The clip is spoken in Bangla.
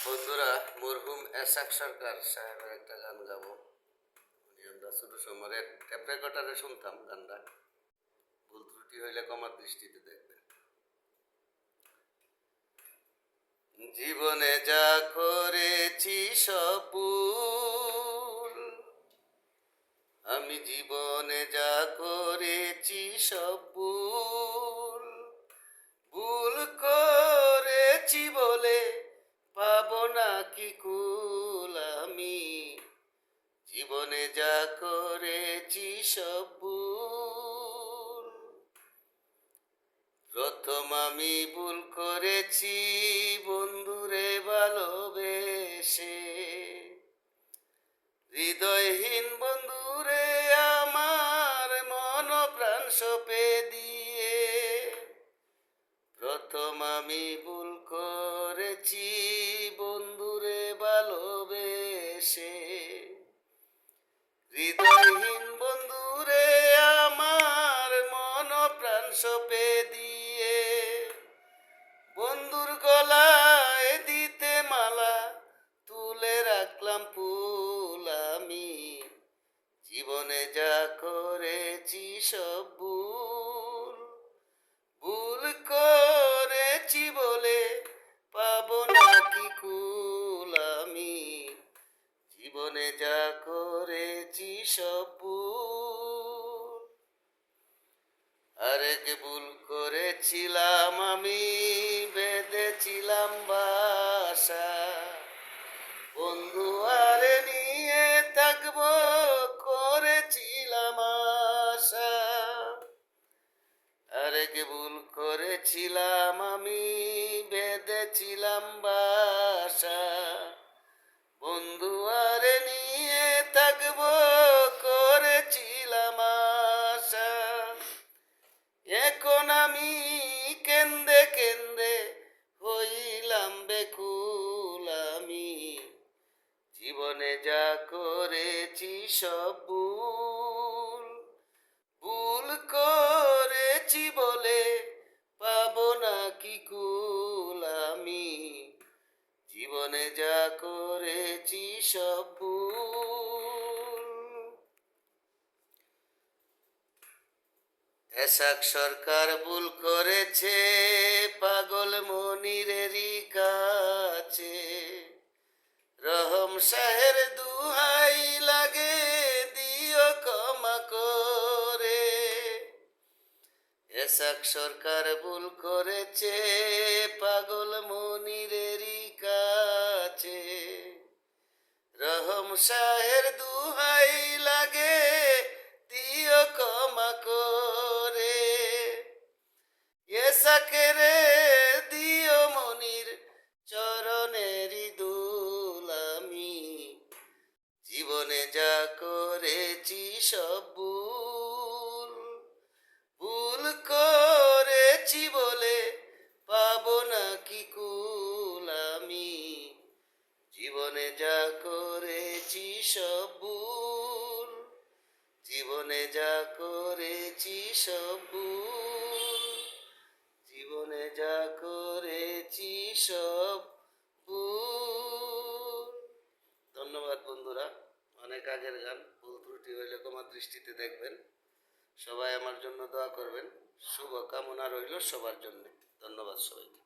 বন্ধুরা, মরহুম এসাক সরকার সাহেবের একটা গান গাবো। উনি আমরা ছোট সময়ের ট্যাপ রেকর্ডারে শুনতাম গানটা। ভুল ত্রুটি হইলে ক্ষমার দৃষ্টিতে দেখবেন। জীবনে যা করেছি সব ভুল, আমি জীবনে যা করেছি সব ভুল, ভুল করেছি বলে পাবো না কি কুল। আমি জীবনে যা করেছি সব ভুল। প্রথম আমি ভুল করেছি বন্ধুরে ভালোবেসে, হৃদয়হীন বন্ধুরে আমার মন প্রাণ সঁপে দিয়ে। প্রথম আমি ভুল করেছি বন্ধুরে ভালোবেসে, হৃদয়হীন বন্ধুরে আমার মন প্রাণ সঁপে দিয়ে। বন্ধুর গলায় দিতে মালা তুলে রাখলাম ফুল। আমি জীবনে যা করেছি সব ভুল, ভুল করেছি বলে পাবো না কি কুল। আমি জীবনে যা করেছি সব ভুল। আরেক ভুল করেছিলাম আমি, বেঁধেছিলাম বাসা, বন্ধু আরে নিয়ে থাকবো করেছিলাম আশা। আরেক ভুল করেছিলাম আমি, বেঁধেছিলাম বাসা, বন্ধু আরে নিয়ে থাকবো করেছিলাম আশা। এখন আমি কেন্দে কেন্দে হইলাম বেকুল। আমি জীবনে যা করেছি সব ভুল, ভুল করেছি বলে পাবো না কি কুল। আমি জীবনে যা করেছি সব ভুল। এসাক সরকার ভুল করেছে পাগল মনিরেরই কাছে, রহম শাহের দুহাই লাগে দিও ক্ষমা করে। এসাক সরকার ভুল করেছে পাগল মনিরেরই কাছে, রহম শাহের দুহাই লাগে দিও ক্ষমা করে। এসাকের দিও মনির চরণেরই দুল। আমি জীবনে যা করেছি সব ভুল, ভুল করেছি বলে পাবো না কি কুল। আমি জীবনে যা করেছি সব ভুল, জীবনে যা করেছি সব ভুল, জীবনে যা করেছি সব ভুল। ধন্যবাদ বন্ধুরা, অনেক আগের গান, ভুল ত্রুটি হইলে ক্ষমার দৃষ্টিতে দেখবেন। সবাই আমার জন্য দোয়া করবেন। শুভ কামনা রইল সবার জন্য। ধন্যবাদ সবাইকে।